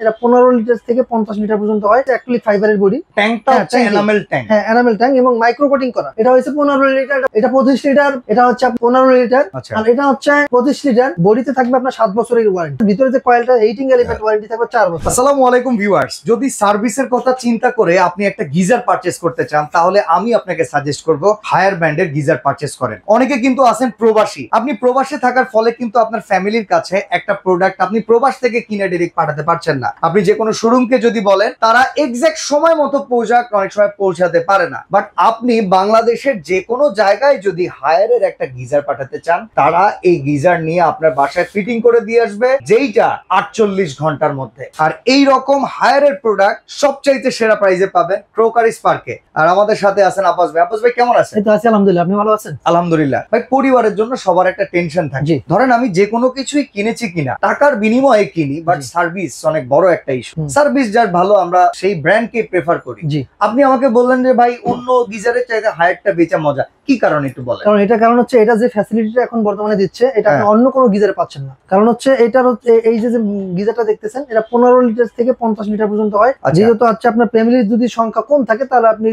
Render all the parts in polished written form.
এটা 15 লিটার থেকে 50 লিটার পর্যন্ত হয়। অ্যাক্রিলিক ফাইবারের বডি, ট্যাঙ্কটা হচ্ছে এনামেল ট্যাঙ্ক। হ্যাঁ, এনামেল ট্যাঙ্ক এবং মাইক্রো কোটিং করা। এটা হচ্ছে 15 লিটার, এটা 25 লিটার, এটা হচ্ছে 15 লিটার, আর এটা হচ্ছে 25 লিটার। বডিতে থাকবে আপনার 7 বছরের ওয়ারেন্টি। ভিতরে যে কয়েলটা হিটিং এলিমেন্ট ওয়ারেন্টি থাকবে 4 বছর। আসসালামু আলাইকুম ভিউয়ার্স, যদি সার্ভিসের কথা চিন্তা করে আপনি একটা গিজার পারচেজ করতে চান তাহলে আমি আপনাকে সাজেস্ট করব হায়ার ব্র্যান্ডের গিজার পারচেজ করেন। অনেকে কিন্তু আছেন প্রবাসী, আপনি প্রবাসে থাকার ফলে কিন্তু আপনার ফ্যামিলির কাছে একটা প্রোডাক্ট আপনি প্রবাস থেকে কিনে ডাইরেক্ট পাঠাতে পারছেন না। আপনি যে কোনো শোরুমকে যদি বলেন তারা এক্সাক্ট সময় মতো অনেক সময় পৌঁছাতে পারে না। বাট আপনি বাংলাদেশের যে কোনো জায়গায় যদি হায়ারের একটা গিজার পাঠাতে চান, তারা এই গিজার নিয়ে আপনার বাসায় ফিটিং করে দিয়ে আসবে, যেইটা 48 ঘন্টার মধ্যে। আর এই রকম হায়ারের প্রোডাক্ট সবচাইতে সেরা প্রাইসে পাবেন ক্রোকারি স্পার্কে। আর আমাদের সাথে আছেন আব্বাস ভাই। আব্বাস ভাই কেমন আছেন? এই তো আছি আলহামদুলিল্লাহ, আপনি ভালো আছেন? আলহামদুলিল্লাহ ভাই। পরিবারের জন্য সবার একটা টেনশন থাকে, ধরেন আমি যে কোনো কিছুই কিনেছি কিনা টাকার বিনিময়ে কিনি, বাট সার্ভিস অনেক বড় একটা ইস্যু। সার্ভিস যার ভালো আমরা সেই ব্র্যান্ডকে প্রেফার করি। আপনি আমাকে বললেন যে ভাই অন্য গিজারের চাইতে হায়ারটা বেচা মজা, কি কারণ একটু বলেন? কারণ হচ্ছে এটা যে ফ্যাসিলিটিটা এখন বর্তমানে দিচ্ছে এটা আপনি অন্য কোনো গিজারে পাচ্ছেন না। কারণ হচ্ছে এটার এই যে গিজারটা দেখতেছেন এটা 15 লিটার থেকে 50 লিটার পর্যন্ত হয়। যেহেতু হচ্ছে আপনার ফ্যামিলির যদি সংখ্যা কম থাকে তাহলে আপনি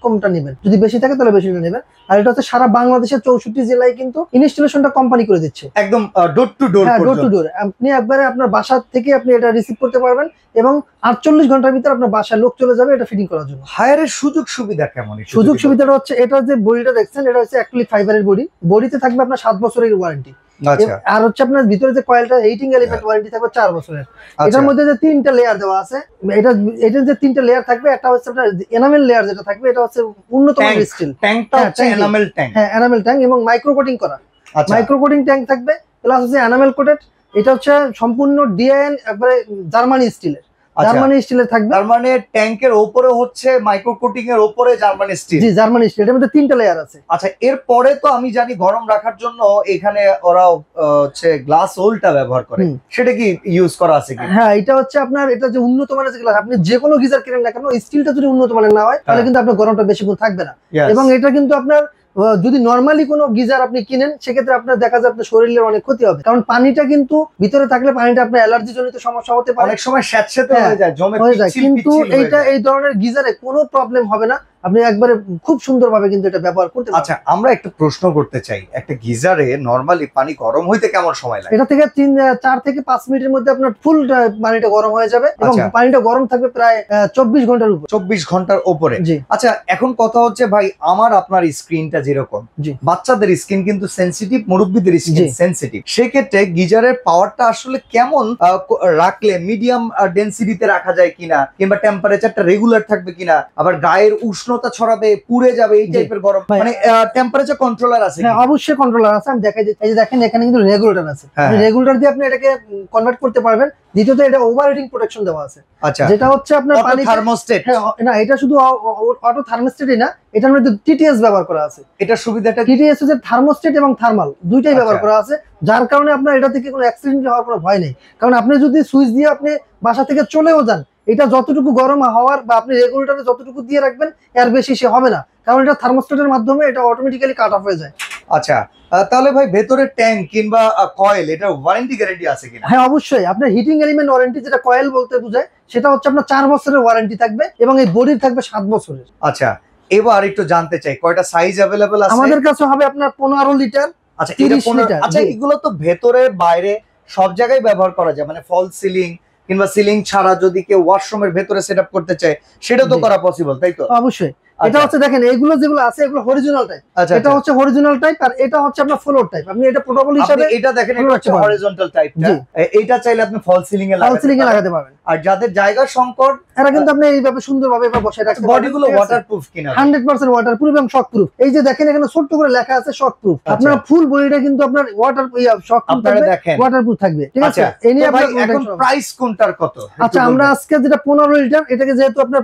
কমটা নেবেন, যদি বেশি থাকে তাহলে বেশিটা নেবেন। আর এটা হচ্ছে সারা বাংলাদেশের 64 জেলায় কিন্তু ইনস্টলেশনটা কোম্পানি করে দিচ্ছে, একদম ডোর টু ডোর। হ্যাঁ, ডোর টু ডোর। আপনি একবারে আপনার বাসা থেকে আপনি এটা রিসিভ করতে পারবেন এবং 48 ঘন্টার ভিতরে আপনার বাসায় লোক চলে যাবে এটা ফিটিং করার জন্য। হায়ারের সুযোগ সুবিধা কেমন? সুযোগ সুবিধাটা হচ্ছে এটা যে বডিটা দেখছেন এটা হচ্ছে অ্যাক্রিলিক ফাইবারের বডি। বডিতে থাকবে আপনার 7 বছরের ওয়ারেন্টি। আর হচ্ছে আপনার ভিতরে যে কয়েলটা হিটিং এলিমেন্ট ওয়ারেন্টি থাকবে 4 বছরের। এটার মধ্যে যে 3টা লেয়ার দেওয়া আছে, এটার যে 3টা লেয়ার থাকবে, একটা হচ্ছে আপনার এনামেল লেয়ার যেটা থাকবে এটা হচ্ছে উন্নত মানের স্টিল। ট্যাঙ্কটা হচ্ছে এনামেল ট্যাঙ্ক। হ্যাঁ, এনামেল ট্যাঙ্ক এবং মাইক্রো কোটিং করা। মাইক্রো কোটিং ট্যাঙ্ক থাকবে, প্লাস হচ্ছে এনামেল কোটেড। এটা হচ্ছে সম্পূর্ণ ডিআইএন একবারে জার্মানি স্টিলের। জার্মানি স্টিলের থাকবে। তার মানে ট্যাঙ্কের উপরে হচ্ছে মাইক্রো কোটিং এর উপরে জার্মানি স্টিল। জি, জার্মানি স্টিল। এর মধ্যে 3টা লেয়ার আছে। আচ্ছা, এরপরে তো আমি জানি গরম রাখার জন্য এখানে ওরা হচ্ছে গ্লাস হোলটা ব্যবহার করে, সেটা কি ইউজ করা আছে কি? হ্যাঁ, এটা হচ্ছে আপনার এটা যে উন্নত মানের যে গ্লাস, আপনি যে কোনো গিজার কিনেন না কেন স্টিলটা যদি উন্নত মানের না হয় তাহলে কিন্তু আপনার গরমটা বেশিক্ষণ থাকবে না। এবং এটা কিন্তু আপনার যদি নরমালি কোনো গিজার আপনি কিনেন সেক্ষেত্রে আপনার দেখা যায় আপনার শরীরের অনেক ক্ষতি হবে, কারণ পানিটা কিন্তু ভিতরে থাকলে পানিটা আপনার অ্যালার্জি জনিত সমস্যা হতে পারে, অনেক সময় স্যাঁতসেঁতে হয়ে যায়, জমে যায়। কিন্তু এইটা এই ধরনের গিজারে কোনো প্রবলেম হবে না, আপনি একবারে খুব সুন্দরভাবে কিন্তু এটা ব্যবহার করতে পারবেন। আচ্ছা, আমরা একটা প্রশ্ন করতে চাই, একটা গিজারে নরমালি পানি গরম হইতে কেমন সময় লাগে? এটা থেকে 4 থেকে 5 মিনিটের মধ্যে আপনার ফুল পানিটা গরম হয়ে যাবে এবং পানিটা গরম থাকবে প্রায় 24 ঘন্টার উপরে। 24 ঘন্টার উপরে। আচ্ছা, এখন কথা হচ্ছে ভাই, আমার আপনার স্ক্রিনটা যেরকম, বাচ্চাদের স্কিন কিন্তু সেনসিটিভ, মুরব্বীদের স্কিন সেনসিটিভ, সেক্ষেত্রে গিজারের পাওয়ারটা আসলে কেমন রাখলে মিডিয়াম ডেনসিটিতে রাখা যায় কিনা, কিংবা টেম্পারেচারটা রেগুলার থাকবে কিনা, আবার গায়ের উষ্ণতা ছড়াবে, পুড়ে যাবে এই টাইপের গরম, মানে টেম্পারেচার কন্ট্রোলার আছে? হ্যাঁ, অবশ্যই কন্ট্রোলার আছে। আমি দেখাই, এই যে দেখেন এখানে কিন্তু রেগুলেটর আছে। রেগুলেটর দিয়ে আপনি এটাকে কনভার্ট করতে পারবেন। দ্বিতীয়ত এটা ওভারহিটিং প্রোটেকশন দেওয়া আছে। আচ্ছা, যেটা হচ্ছে আপনার পানি থার্মোস্টেট। না, এটা শুধু অটো থার্মোস্টেটই না, এটার মধ্যে টিটিএস ব্যবহার করা আছে। এটা সুবিধাটা টিটিএস হচ্ছে থার্মোস্টেট এবং থার্মাল দুইটাই ব্যবহার করা আছে, যার কারণে আপনার এটা থেকে কোনো অ্যাক্সিডেন্ট হওয়ার কোনো ভয় নেই। কারণ আপনি যদি সুইচ দিয়ে আপনি বাসা থেকে চলেও যান, এটা যতটুকু গরম হওয়ার বা আপনি রেগুলেটরে যতটুকু দিয়ে রাখবেন এর বেশি সে হবে না, কারণ এটা থার্মোস্টেটের মাধ্যমে এটা অটোমেটিক্যালি কাট অফ হয়ে যায়। আচ্ছা, তাহলে ভাই ভেতরে ট্যাঙ্ক কিংবা কয়েল, এটা ওয়ারেন্টি গ্যারান্টি আছে কিনা? হ্যাঁ, অবশ্যই। আপনার হিটিং এলিমেন্ট ওয়ারেন্টি, যেটা কয়েল বলতে বোঝায়, সেটা হচ্ছে আপনার 4 বছরের ওয়ারেন্টি থাকবে এবং এই বডির থাকবে 7 বছরের। আচ্ছা, এবার একটু জানতে চাই কয়টা সাইজ अवेलेबल আছে? আমাদের কাছে হবে আপনার 15 লিটার। আচ্ছা, 30 লিটার। আচ্ছা, এগুলো তো ভেতরে বাইরে সব জায়গায় ব্যবহার করা যায়, মানে ফল সিলিং কিংবা সিলিং ছাড়া যদি কেউ ওয়াশরুমের ভেতরে সেটআপ করতে চায় সেটা তো করা পসিবল, তাই তো? অবশ্যই। এটা হচ্ছে দেখেন এগুলো যেগুলো আছে এগুলো হরিজোনাল টাইপ। এটা হচ্ছে হরিজোনাল টাইপ আর এটা হচ্ছে আপনার ফ্লোর টাইপ। আপনি এটা প্রোটোকল হিসেবে এটা দেখেন, এটা হচ্ছে হরিজন্টাল টাইপটা। এইটা চাইলে আপনি ফল সিলিং এ লাগাতে পারবেন। আর যাদের জায়গা সংকট এরা কিন্তু আপনি এইভাবে সুন্দরভাবে বসায় রাখতে পারবেন। বডিগুলো ওয়াটারপ্রুফ কিনা? 100% ওয়াটারপ্রুফ এবং শকপ্রুফ। এই যে দেখেন এখানে ছোট্ট করে লেখা আছে শকপ্রুফ। আপনার ফুল বডিটা কিন্তু আপনার শকপ্রুফ থাকবে, ওয়াটারপ্রুফ থাকবে। ঠিক আছে? এই নিয়ে আপনার এখন প্রাইস কোনটার কত? আচ্ছা, আমরা আজকে যেটা 15 লিটার, এটাকে যেহেতু আপনার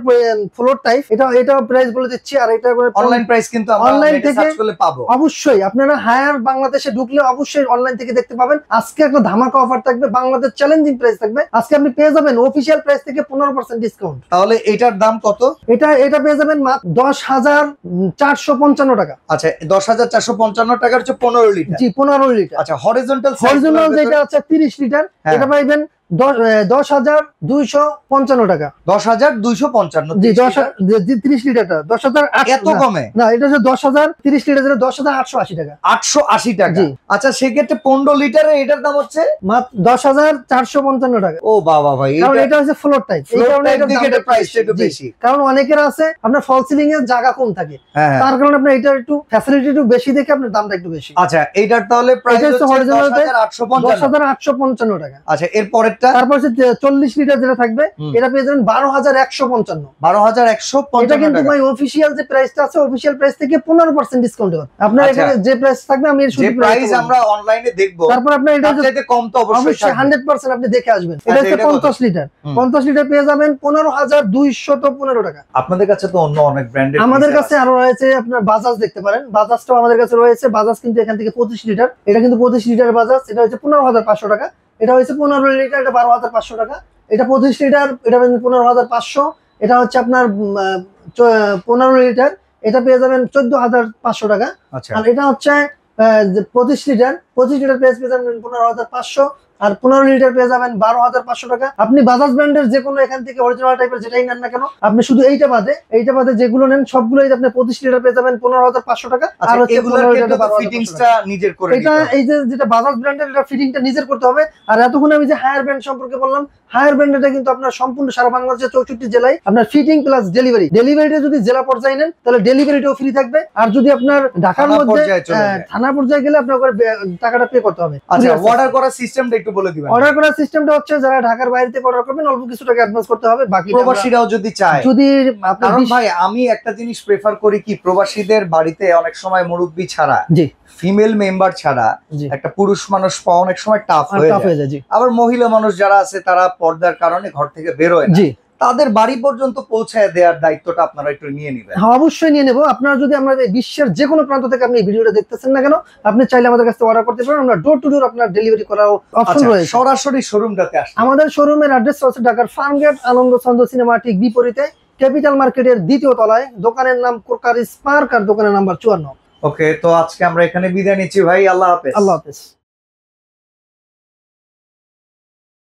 ফ্লোর টাইপ, এটা প্রাইস বলে দিচ্ছি। আর এটা অনলাইন প্রাইস কিন্তু আমরা অনলাইন থেকে সার্চ করলে পাবো। অবশ্যই আপনারা হায়ার বাংলাদেশে ঢুকলে অবশ্যই অনলাইন থেকে দেখতে পাবেন। আজকে একটা ধামাকা অফার থাকবে, বাংলাদেশ চ্যালেঞ্জিং প্রাইস থাকবে। আজকে আপনি পেয়ে যাবেন অফিশিয়াল প্রাইস থেকে 15% ডিসকাউন্ট। তাহলে এটার দাম কত? এটা পেয়ে যাবেন মাত্র 10,455 টাকা। আচ্ছা, 10,455 টাকার হচ্ছে 15 লিটার। জি, 15 লিটার। আচ্ছা, হরিজন্টাল যেটা আছে 30 লিটার, এটা পাইবেন 10,255 টাকা। 10,255 জি 30 লিটারটা 10,800 এত কমে? না, এটা হচ্ছে 10,030 লিটার 10,880 টাকা। 880 টাকা। জি। আচ্ছা সেক্ষেত্রে 15 লিটারে এটার দাম হচ্ছে মাত্র 10,455 টাকা। ও বাবা ভাই, কারণ এটা হচ্ছে ফ্লোর টাইপ, এই কারণে এটার দামটা প্রাইসটা একটু জি। বেশি। কারণ অনেকের আছে আপনার ফল সিলিং এর জায়গা কম থাকে, হ্যাঁ হ্যাঁ। তার কারণে আপনার এটা একটু ফ্যাসিলিটি একটু বেশি দেখে আপনার দামটা একটু বেশি। আচ্ছা এইটার তাহলে প্রাইস এটা হচ্ছে হচ্ছে horizontal তে 10,855। 10,855 টাকা। আচ্ছা এর পরেরটা তারপর হচ্ছে 40 লিটার যেটা থাকবে এটা পেয়ে যাবেন 12,155। 12,155 এটা কিন্তু টাকা। ভাই অফিশিয়াল যে প্রাইসটা আছে, অফিশিয়াল প্রাইস থেকে 15% ডিসকাউন্ট হবে। আপনার আচ্ছা। এখানে যে প্রাইস থাকবে আমি এর যে শুধু প্রাইস আমরা অনলাইনে দেখবো তারপর আপনার এটা তার চাইতে কম তো অবশ্যই অবশ্যই থাকবে। 100% আপনি দেখে আসবেন। এটা আচ্ছা, হচ্ছে এটা কত? 50 লিটার। 50 লিটার পেয়ে যাবেন 15,215 টাকা। আপনাদের কাছে তো অন্য অনেক ব্র্যান্ডের আমাদের কাছে আরো রয়েছে আপনার বাজাজ দেখতে পারেন, বাজাজটাও আমাদের কাছে রয়েছে। বাজাজ কিন্তু এখান থেকে 25 লিটার, এটা কিন্তু 25 লিটার বাজাজ, এটা হচ্ছে 15,500 টাকা। এটা হচ্ছে 15 লিটার, এটা 12,500 টাকা। এটা 25 লিটার, এটা 15,500। এটা হচ্ছে আপনার 15 লিটার, এটা পেয়ে যাবেন 14,500 টাকা। আচ্ছা আর এটা হচ্ছে 25 লিটার, 25 লিটার প্রাইস পেয়ে যাবেন 15,500। আর 15 লিটার পেয়ে যাবেন 12,500 টাকা। আপনি বাজাজ ব্র্যান্ডের যে কোনো এখান থেকে অরিজিনাল টাইপের যেটাই নেন না কেন, আপনি শুধু এইটা বাদে যেগুলো নেন সবগুলোই আপনি 25 লিটার পেয়ে যাবেন 15,500 টাকা। আর হচ্ছে এগুলোর 15 ক্ষেত্রে লিটার তো ফিটিংসটা নিজের করে এটা এই যে যেটা বাজাজ ব্র্যান্ডের, এটা ফিটিংটা নিজের করতে হবে। আর এতক্ষণ আমি যে হায়ার ব্র্যান্ড সম্পর্কে বললাম, হায়ার ব্র্যান্ডটা কিন্তু আপনার সম্পূর্ণ সারা বাংলাদেশের 64 জেলায় আপনার ফিটিং প্লাস ডেলিভারিটা যদি জেলা পর্যায়ে নেন তাহলে ডেলিভারিটাও ফ্রি থাকবে। আর যদি আপনার ঢাকার থানা মধ্যে পর্যায়ে চলে যায়। থানা পর্যায়ে গেলে আপনার টাকাটা পে করতে হবে। আচ্ছা অর্ডার করার সিস্টেমটা একটু বলে দিবেন। অর্ডার করার সিস্টেমটা হচ্ছে যারা ঢাকার বাইরে থেকে অর্ডার করবেন অল্প কিছু টাকা অ্যাডভান্স করতে হবে, বাকি প্রবাসীরাও যদি চায়, যদি আপনার কারণ ভাই আমি একটা জিনিস প্রেফার করি কি, প্রবাসীদের বাড়িতে অনেক সময় মুরব্বি ছাড়া, জি ফিমেল মেম্বার ছাড়া জি একটা পুরুষ মানুষ পাওয়া অনেক সময় টাফ হয়ে টাফ যায়। হয়ে যায়। জি আবার মহিলা মানুষ যারা আছে তারা পর্দার কারণে ঘর থেকে বেরোয় না, জি তাদের বাড়ি পর্যন্ত পৌঁছায় দেওয়ার দায়িত্বটা আপনারা একটু নিয়ে নেবেন। হ্যাঁ অবশ্যই নিয়ে নেবো। আপনারা যদি আমাদের বিশ্বের যে কোনো প্রান্ত থেকে আপনি এই ভিডিওটা দেখতেছেন না কেন, আপনি চাইলে আমাদের কাছে অর্ডার করতে পারেন। আমরা ডোর টু ডোর আপনার ডেলিভারি করার অপশন আচ্ছা, রয়েছে। সরাসরি শোরুমটাতে আসেন। আমাদের শোরুমের অ্যাড্রেস হচ্ছে ঢাকার ফার্মগেট আনন্দ ছন্দ সিনেমা ঠিক বিপরীতে ক্যাপিটাল মার্কেটের 2য় তলায়। দোকানের নাম কোরকারি স্পার্ক আর দোকানের নাম্বার 54। ওকে, তো আজকে আমরা এখানে বিদায় নিচ্ছি ভাই, আল্লাহ হাফেজ। আল্লাহ হাফেজ।